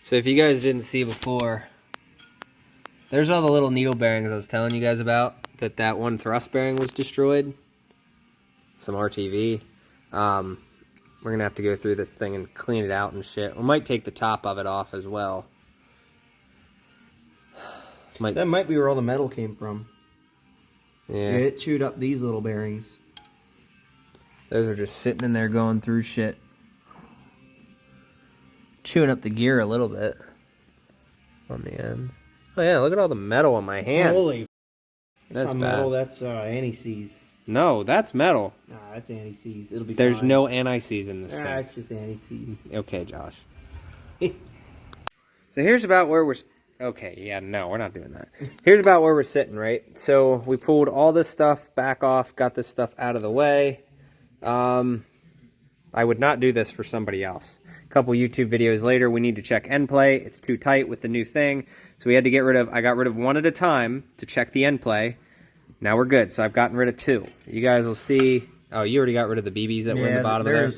So if you guys didn't see before, there's all the little needle bearings I was telling you guys about. That one thrust bearing was destroyed. Some RTV. We're going to have to go through this thing and clean it out and shit. We might take the top of it off as well. That might be where all the metal came from. Yeah. It chewed up these little bearings. Those are just sitting in there going through shit. Chewing up the gear a little bit on the ends. Oh yeah, look at all the metal on my hand. Holy that's not bad. Metal, that's anti-seize. No, that's metal. Nah, that's anti-seize. It'll be There's fine. no anti-seize in this thing. It's just anti-seize. Okay, Josh. So here's about where we're... Okay, yeah, no, we're not doing that. Here's about where we're sitting, right? So we pulled all this stuff back off, got this stuff out of the way. I would not do this for somebody else. A couple YouTube videos later, we need to check end play. It's too tight with the new thing. So we had to get rid of... I got rid of one at a time to check the end play. Now we're good. So I've gotten rid of two. You guys will see... Oh, you already got rid of the BBs that were in the bottom of there?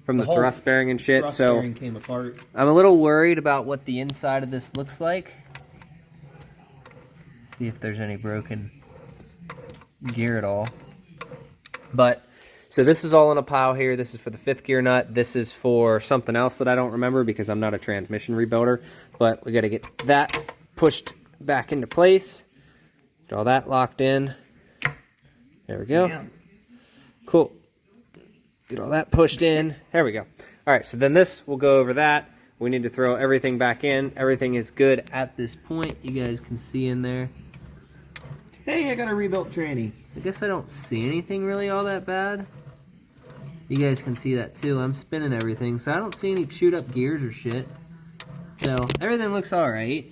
From the thrust bearing and shit. Thrust so bearing came apart. I'm a little worried about what the inside of this looks like. See if there's any broken gear at all. But... So this is all in a pile here. This is for the 5th gear nut. This is for something else that I don't remember because I'm not a transmission rebuilder. But we got to get that pushed back into place. Get all that locked in. There we go. Yeah. Cool. Get all that pushed in. There we go. All right, so then this, we'll go over that. We need to throw everything back in. Everything is good at this point. You guys can see in there. Hey, I got a rebuilt tranny. I guess I don't see anything really all that bad. You guys can see that too. I'm spinning everything, so I don't see any chewed up gears or shit. So everything looks alright.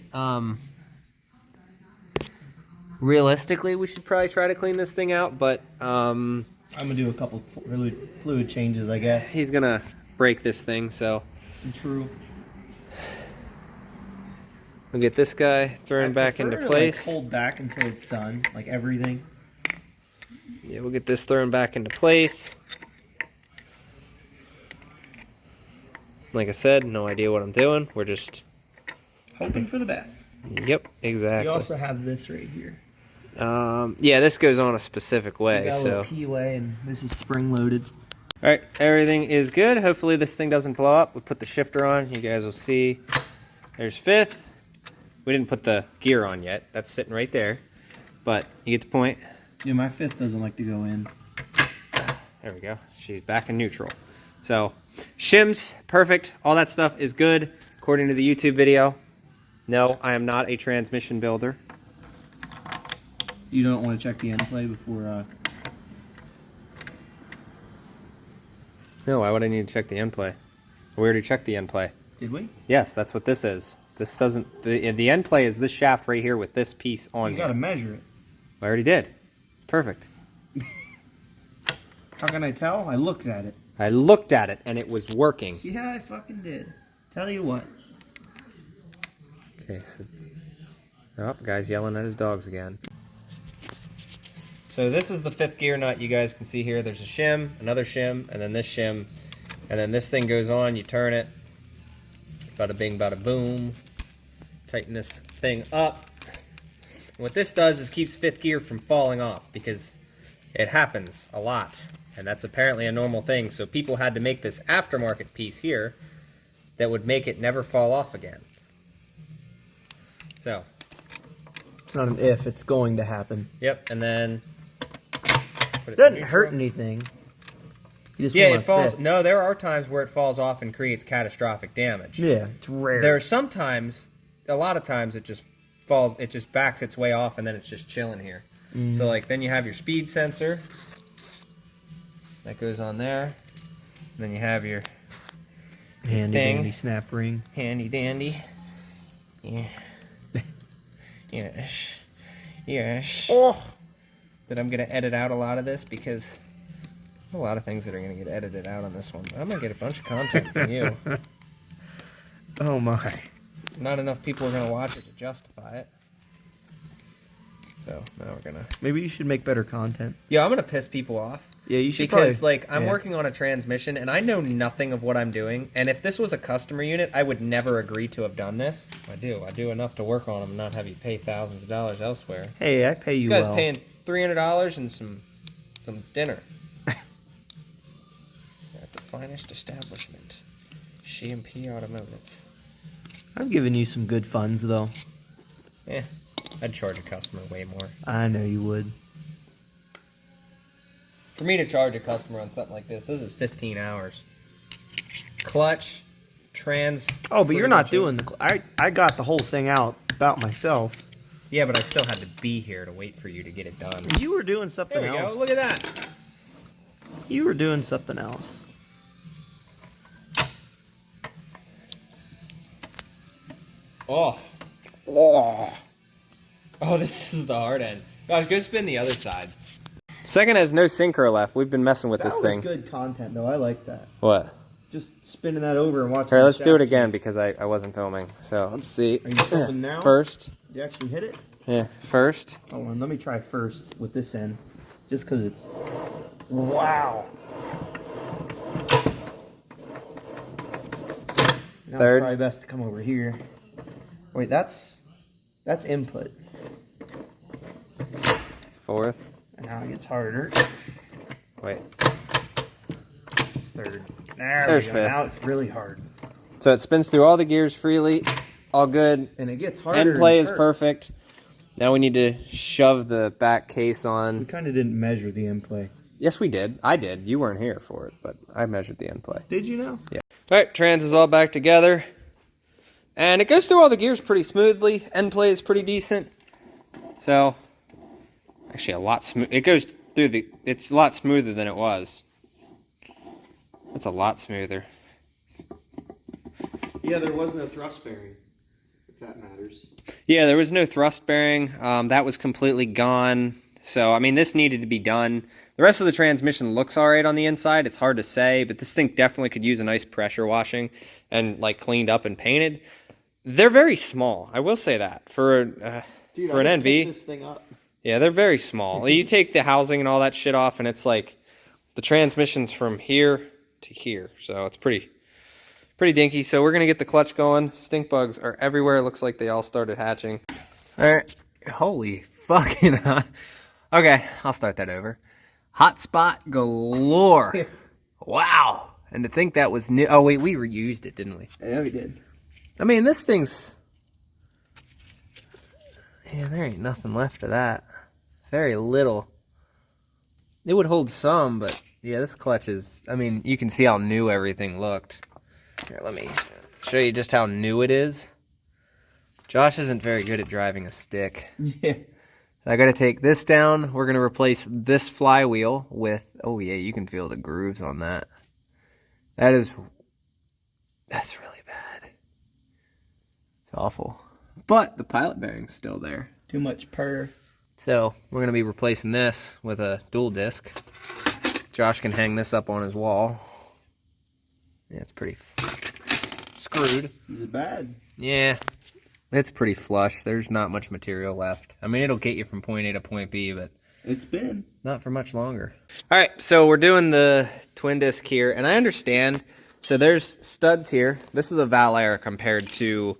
Realistically, we should probably try to clean this thing out, but I'm gonna do a couple fluid changes, I guess. He's gonna break this thing, so. True. We'll get this guy thrown back into place. Like, hold back until it's done, like everything. Yeah, we'll get this thrown back into place. Like I said, no idea what I'm doing. We're just hoping for the best. Yep, exactly. We also have this right here. Yeah, this goes on a specific way. We got a little PUA, and this is spring loaded. All right, everything is good. Hopefully this thing doesn't blow up. We put the shifter on. You guys will see. There's 5th. We didn't put the gear on yet. That's sitting right there. But you get the point. Yeah, my 5th doesn't like to go in. There we go. She's back in neutral. So, shims, perfect. All that stuff is good, according to the YouTube video. No, I am not a transmission builder. You don't want to check the end play before... No, why would I need to check the end play? We already checked the end play. Did we? Yes, that's what this is. This doesn't... The end play is this shaft right here with this piece on You got to measure it. I already did. Perfect. How can I tell? I looked at it. I looked at it, and it was working. Yeah, I fucking did. Tell you what. Okay, so... Oh, guy's yelling at his dogs again. So this is the 5th gear nut. You guys can see here. There's a shim, another shim, and then this shim. And then this thing goes on. You turn it. Bada bing, bada boom. Tighten this thing up. And what this does is keeps 5th gear from falling off because it happens a lot. And that's apparently a normal thing. So people had to make this aftermarket piece here that would make it never fall off again. So. It's not an if, it's going to happen. Yep, and then... It doesn't hurt anything. Yeah, it falls... No, there are times where it falls off and creates catastrophic damage. Yeah, it's rare. There are some times, a lot of times it just falls, it just backs its way off and then it's just chilling here. So like then you have your speed sensor. That goes on there. And then you have your handy dandy snap ring. Handy dandy. Yeah. Yes. Yes. Oh! That I'm going to edit out a lot of this because a lot of things that are going to get edited out on this one. But I'm going to get a bunch of content from you. Oh my. Not enough people are going to watch it to justify it. So now we're gonna. Maybe you should make better content. Yeah, I'm gonna piss people off. Yeah, you should. Because like I'm working on a transmission and I know nothing of what I'm doing. And if this was a customer unit, I would never agree to have done this. I do enough to work on them and not have you pay thousands of dollars elsewhere. Hey, I pay you This guy's well. paying $300 and some dinner at the finest establishment, P Automotive. I'm giving you some good funds though. Yeah, I'd charge a customer way more. I know you would. For me to charge a customer on something like this is 15 hours. Clutch, trans. Oh, but you're not doing the. I got the whole thing out about myself. Yeah, but I still had to be here to wait for you to get it done. You were doing something There we else. go. Look at that. You were doing something else. Oh, this is the hard end. Guys, go spin the other side. Second has no synchro left. We've been messing with this thing. That was good content, though. I like that. What? Just spinning that over and watching. All right, let's do it again because I wasn't filming. So let's see. Are you filming now? First. Did you actually hit it? Yeah, first. Hold on, let me try first with this end. Just because it's... Wow. Now Third. It's probably best to come over here. Wait, that's input. Fourth. And now it gets harder. Wait. It's third. There's we go. fifth. Now it's really hard. So it spins through all the gears freely. All good. And it gets harder. End play than is first. perfect. Now we need to shove the back case We on. kind of didn't measure the end play. Yes, we did. I did. You weren't here for it, but I measured the end play. Did you know? Yeah. All right, trans is all back together. And it goes through all the gears pretty smoothly. End play is pretty decent. So, actually a lot smooth. It goes through the, it's a lot smoother than it was. It's a lot smoother. Yeah, there was no thrust bearing, if that matters. Yeah, there was no thrust bearing. That was completely gone. So, I mean, this needed to be done. The rest of the transmission looks all right on the inside. It's hard to say, but this thing definitely could use a nice pressure washing and, like, cleaned up and painted. They're very small. I will say that. For an NV. This thing up. Yeah, they're very small. You take the housing and all that shit off, and it's like the transmission's from here to here. So, it's pretty dinky. So, we're going to get the clutch going. Stink bugs are everywhere. It looks like they all started hatching. All right. Holy fucking... Okay, I'll start that over. Hotspot galore. Wow. And to think that was new. Oh, wait, we reused it, didn't we? Yeah, we did. I mean, this thing's... Yeah, there ain't nothing left of that. Very little. It would hold some, but yeah, this clutch is... I mean, you can see how new everything looked. Here, let me show you just how new it is. Josh isn't very good at driving a stick. Yeah. I got to take this down. We're going to replace this flywheel with... Oh, yeah, you can feel the grooves on that. That's really bad. It's awful. But the pilot bearing's still there. Too much purr. So, we're going to be replacing this with a dual disc. Josh can hang this up on his wall. Yeah, it's pretty screwed. Is it bad? Yeah. It's pretty flush. There's not much material left. I mean, it'll get you from point A to point B, but It's been. not for much longer. All right, so we're doing the twin disc here, and I understand. So there's studs here. This is a Valair compared to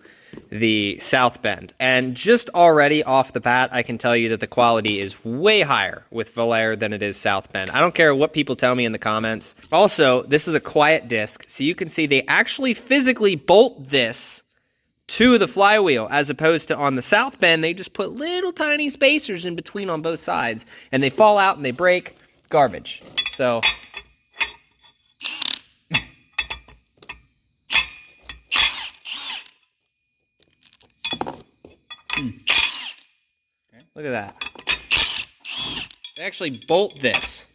the South Bend. And just already off the bat, I can tell you that the quality is way higher with Valair than it is South Bend. I don't care what people tell me in the comments. Also, this is a quiet disc, so you can see they actually physically bolt this to the flywheel, as opposed to on the South Bend, they just put little tiny spacers in between on both sides, and they fall out and they break. Garbage. So, look at that. They actually bolt this.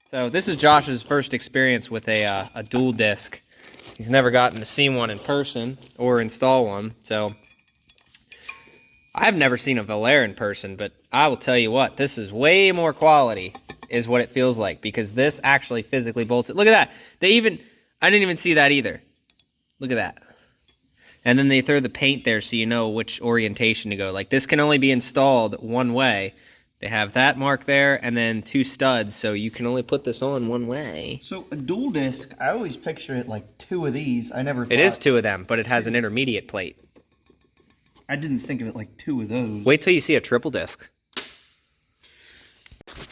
So this is Josh's first experience with a dual disc. He's never gotten to see one in person or install one, so I've never seen a Valair in person, but I will tell you what, this is way more quality, is what it feels like, because this actually physically bolts it. Look at that. I didn't even see that either. Look at that. And then they throw the paint there so you know which orientation to go. Like this can only be installed one way. They have that mark there and then 2 studs, so you can only put this on one way. So a dual disc, I always picture it like 2 of these. I never thought... It is 2 of them, but it has an intermediate plate. I didn't think of it like 2 of those. Wait till you see a triple disc.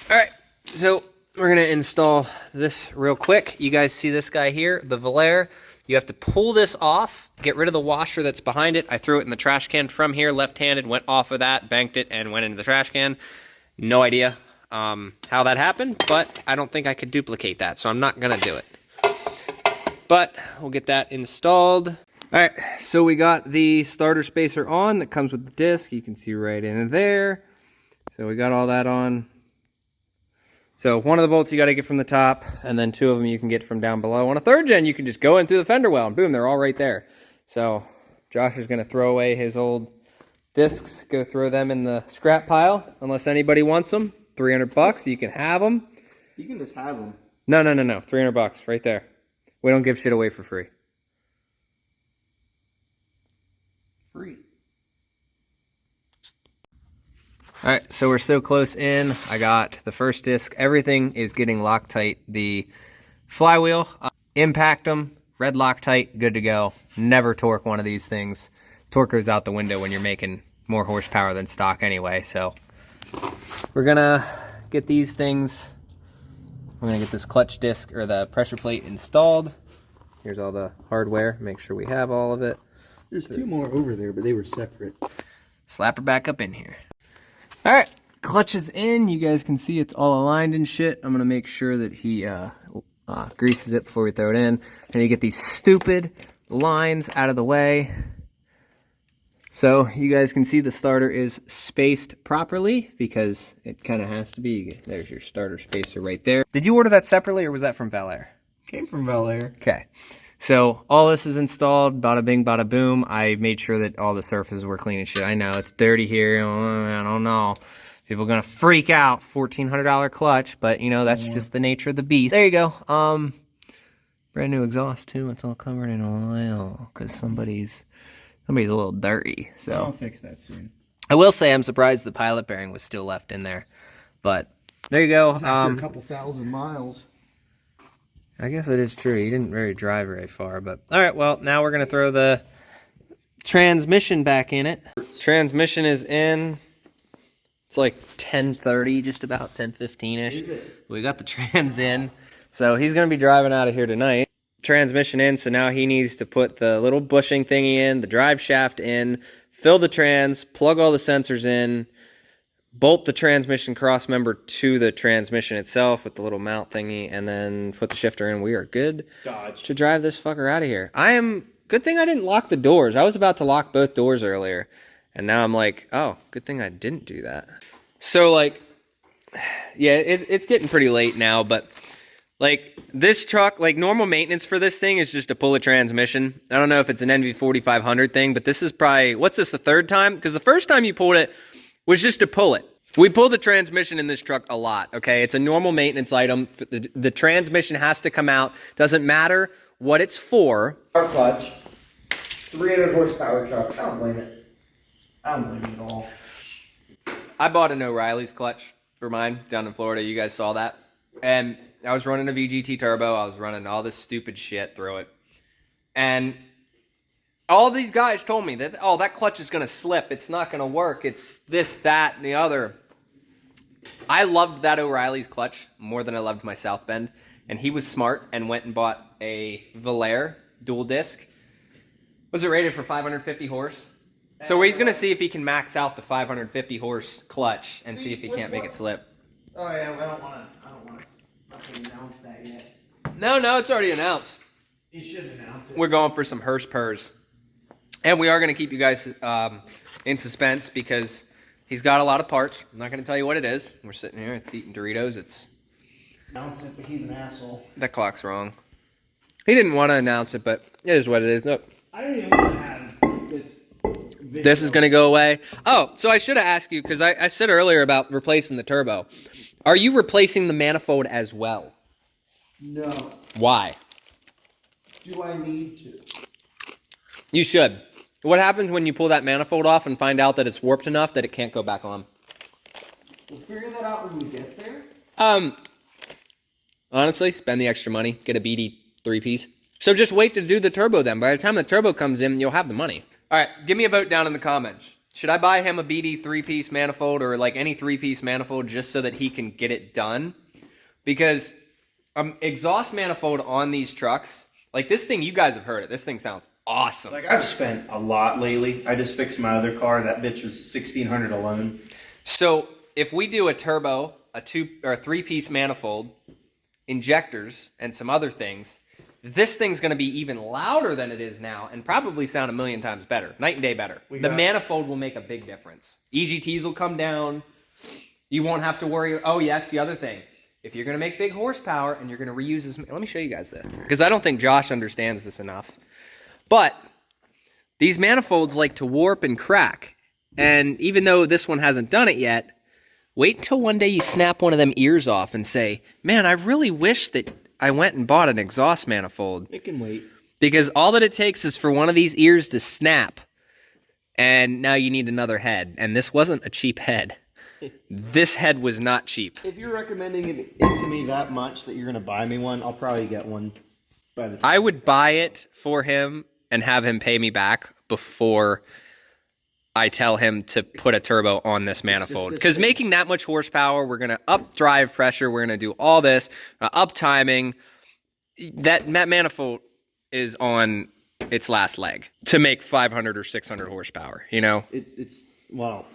Alright, so we're going to install this real quick. You guys see this guy here, the Valair. You have to pull this off, get rid of the washer that's behind it. I threw it in the trash can from here, left-handed, went off of that, banked it, and went into the trash can. No idea how that happened, but I don't think I could duplicate that, so I'm not going to do it. But we'll get that installed. All right, so we got the starter spacer on that comes with the disc. You can see right in there. So we got all that on. So one of the bolts you got to get from the top, and then 2 of them you can get from down below. On a 3rd gen, you can just go in through the fender well, and boom, they're all right there. So Josh is going to throw away his old discs, go throw them in the scrap pile, unless anybody wants them. $300, you can have them. You can just have them. No, $300 right there. We don't give shit away for free. Free. All right, so we're so close in. I got the first disc. Everything is getting Loctite. The flywheel, impact them, red Loctite, good to go. Never torque one of these things. Torque goes out the window when you're making more horsepower than stock anyway, so we're gonna get these things. We're gonna get this clutch disc or the pressure plate installed. Here's all the hardware. Make sure we have all of it. There's 2 more over there, but they were separate. Slap her back up in here. All right, clutch is in. You guys can see it's all aligned and shit. I'm gonna make sure that he greases it before we throw it in. And you get these stupid lines out of the way. So you guys can see the starter is spaced properly because it kind of has to be. There's your starter spacer right there. Did you order that separately or was that from Valair? Came from Valair. Okay. So all this is installed, bada bing, bada boom. I made sure that all the surfaces were clean and shit. I know it's dirty here. I don't know. People are going to freak out. $1,400 clutch, but you know, that's just the nature of the beast. There you go. Brand new exhaust too. It's all covered in oil because somebody's a little dirty. So I'll fix that soon. I will say I'm surprised the pilot bearing was still left in there, but there you go. After a couple thousand miles. I guess it is true. You didn't really drive very far, but all right. Well, now we're gonna throw the transmission back in it. Transmission is in. It's like 10:30, just about 10:15ish. We got the trans in, so he's gonna be driving out of here tonight. Transmission in, so now he needs to put the little bushing thingy in, the drive shaft in, fill the trans, plug all the sensors in, bolt the transmission cross member to the transmission itself with the little mount thingy, and then put the shifter in. We are good to drive this fucker out of here. Good thing I didn't lock the doors. I was about to lock both doors earlier, and now I'm like, oh, good thing I didn't do that. So, like, yeah, it's getting pretty late now, but like, this truck, like, normal maintenance for this thing is just to pull a transmission. I don't know if it's an NV4500 thing, but this is probably, what's this, the 3rd time? Because the first time you pulled it was just to pull it. We pull the transmission in this truck a lot, okay? It's a normal maintenance item. The transmission has to come out. Doesn't matter what it's for. Our clutch, 300 horsepower truck. I don't blame it. I don't blame it at all. I bought an O'Reilly's clutch for mine down in Florida. You guys saw that. And I was running a VGT turbo. I was running all this stupid shit through it. And all these guys told me that, oh, that clutch is going to slip. It's not going to work. It's this, that, and the other. I loved that O'Reilly's clutch more than I loved my South Bend. And he was smart and went and bought a Valair dual disc. Was it rated for 550 horse? So he's going to see if he can max out the 550 horse clutch and see if he can't make it slip. Oh yeah, I don't want to fucking announce that yet. No, it's already announced. You should announce it. We're going for some hearse purrs. And we are going to keep you guys in suspense because he's got a lot of parts. I'm not going to tell you what it is. We're sitting here, it's eating Doritos. It's announce it, but he's an asshole. That clock's wrong. He didn't want to announce it, but it is what it is. Look. I don't even want to have this video. This is going to go away. Oh, so I should have asked you, because I said earlier about replacing the turbo. Are you replacing the manifold as well? No. Why? Do I need to? You should. What happens when you pull that manifold off and find out that it's warped enough that it can't go back on? We'll figure that out when we get there. Honestly, spend the extra money. Get a BD 3-piece. So just wait to do the turbo then. By the time the turbo comes in, you'll have the money. All right, give me a vote down in the comments. Should I buy him a BD 3-piece manifold or like any 3-piece manifold just so that he can get it done? Because exhaust manifold on these trucks, like this thing, you guys have heard it. This thing sounds awesome. Like I've spent a lot lately. I just fixed my other car. That bitch was $1,600 alone. So if we do a turbo, a 2 or a 3-piece manifold, injectors, and some other things, this thing's going to be even louder than it is now and probably sound 1,000,000 times better. Night and day better. The manifold will make a big difference. EGTs will come down. You won't have to worry. Oh, yeah, that's the other thing. If you're going to make big horsepower and you're going to reuse this... Let me show you guys this. Because I don't think Josh understands this enough. But these manifolds like to warp and crack. And even though this one hasn't done it yet, wait until one day you snap one of them ears off and say, man, I really wish that I went and bought an exhaust manifold. It can wait. Because all that it takes is for one of these ears to snap. And now you need another head. And this wasn't a cheap head. This head was not cheap. If you're recommending it to me that much that you're going to buy me one, I'll probably get one by the time. I would buy it for him and have him pay me back before I tell him to put a turbo on this manifold. Because making that much horsepower, we're going to up drive pressure, we're going to do all this, up timing. That manifold is on its last leg to make 500 or 600 horsepower, you know? It's, well,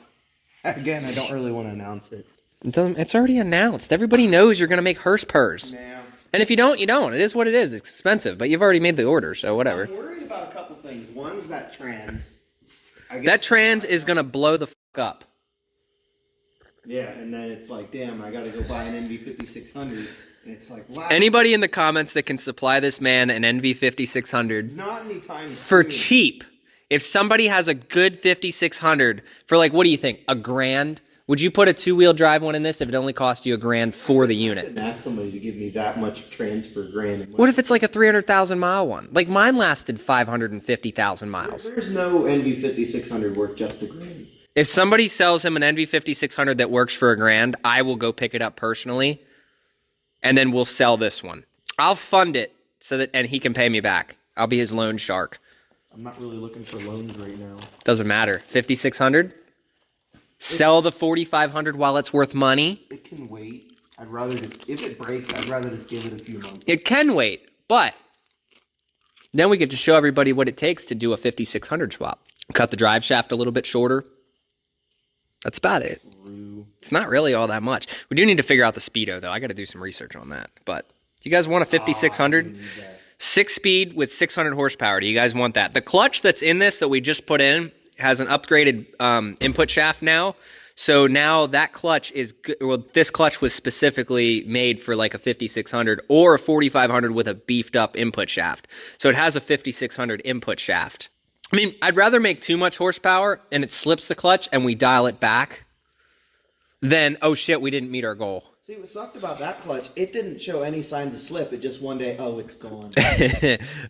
again, I don't really want to announce it. It's already announced. Everybody knows you're going to make Hurst-Purs. Yeah. And if you don't, you don't. It is what it is. It's expensive, but you've already made the order, so whatever. I'm worried about a couple things. One's that trans. That trans is going to blow the fuck up. Yeah, and then it's like, damn, I got to go buy an NV 5600. And it's like, wow. Anybody in the comments that can supply this man an NV 5600 not anytime for soon. cheap. If somebody has a good 5600 for like, what do you think? $1,000? Would you put a 2-wheel drive one in this if it only cost you $1,000 for the I unit? couldn't ask somebody to give me that much trans for $1,000. What if it's like a 300,000 mile one? Like mine lasted 550,000 miles. There's no NV 5600 worth just $1,000. If somebody sells him an NV 5600 that works for $1,000, I will go pick it up personally, and then we'll sell this one. I'll fund it so that, and he can pay me back. I'll be his loan shark. I'm not really looking for loans right now. Doesn't matter. 5,600. Sell the 4,500 while it's worth money. It can wait. I'd rather just, if it breaks, I'd rather just give it a few months. It can wait, but then we get to show everybody what it takes to do a 5,600 swap. Cut the drive shaft a little bit shorter. That's about it. It's not really all that much. We do need to figure out the speedo, though. I got to do some research on that. But do you guys want a 5,600? 6-speed with 600 horsepower. Do you guys want that? The clutch that's in this that we just put in has an upgraded input shaft now. So now that clutch is good. Well, this clutch was specifically made for like a 5,600 or a 4,500 with a beefed up input shaft. So it has a 5,600 input shaft. I mean, I'd rather make too much horsepower and it slips the clutch and we dial it back than, oh shit, we didn't meet our goal. See, what sucked about that clutch, it didn't show any signs of slip. It just one day, oh, it's gone.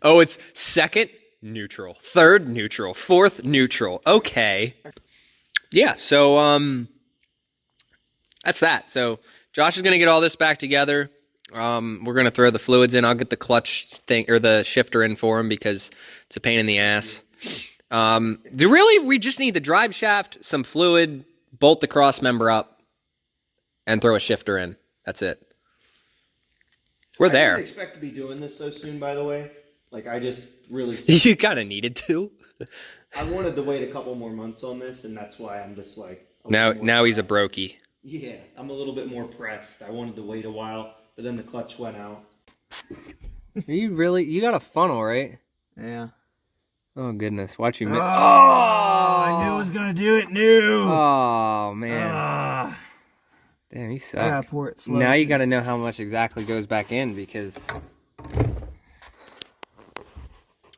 Oh, it's second, neutral. Third, neutral. Fourth, neutral. Okay. Yeah, so that's that. So Josh is going to get all this back together. We're going to throw the fluids in. I'll get the clutch thing or the shifter in for him because it's a pain in the ass. We just need the drive shaft, some fluid, bolt the cross member up, and throw a shifter in. That's it. We're there. I didn't expect to be doing this so soon, by the way. Like, I just really... You kind of needed to. I wanted to wait a couple more months on this, and that's why I'm just like... Now he's a brokey. Yeah, I'm a little bit more pressed. I wanted to wait a while, but then the clutch went out. You got a funnel, right? Yeah. Oh, goodness. Watch you... I knew I was going to do it. New. Oh, man. Damn, you suck. I gotta pour it slow. Now you got to know how much exactly goes back in because...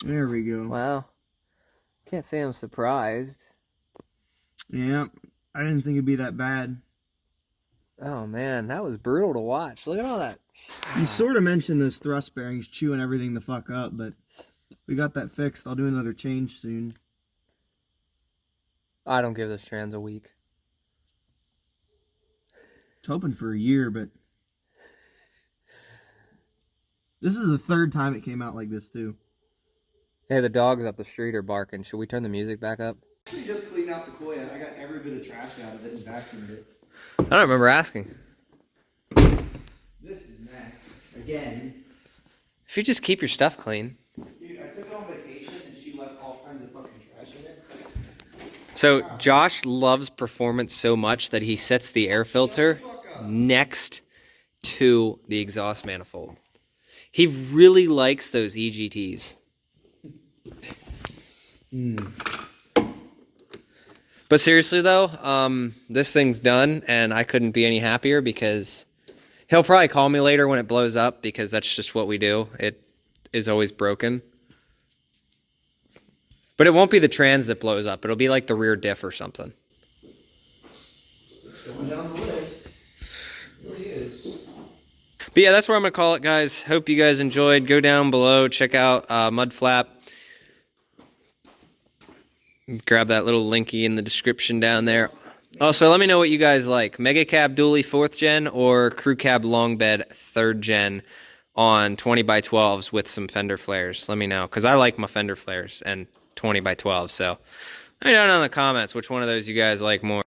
There we go. Wow. Can't say I'm surprised. Yeah, I didn't think it'd be that bad. Oh, man, that was brutal to watch. Look at all that. You sort of mentioned those thrust bearings chewing everything the fuck up, but we got that fixed. I'll do another change soon. I don't give this trans a week. I was hoping for a year, but this is the third time it came out like this too. Hey, the dogs up the street are barking. Should we turn the music back up? Actually, just cleaned out the Koya. I got every bit of trash out of it and vacuumed it. I don't remember asking. This is next. Again. If you just keep your stuff clean. Dude, I took it on vacation and she left all kinds of fucking trash in it. So Josh loves performance so much that he sets the air filter next to the exhaust manifold. He really likes those EGTs. But seriously though, this thing's done and I couldn't be any happier because he'll probably call me later when it blows up because that's just what we do. It is always broken. But it won't be the trans that blows up. It'll be like the rear diff or something. It's going down the list. It really is. But yeah, that's where I'm going to call it, guys. Hope you guys enjoyed. Go down below. Check out Mud Flap. Grab that little linky in the description down there. Also, let me know what you guys like. Mega Cab Dually 4th Gen or Crew Cab Long Bed 3rd Gen on 20x12s with some fender flares. Let me know, because I like my fender flares and 20x12. So let me know down in the comments which one of those you guys like more.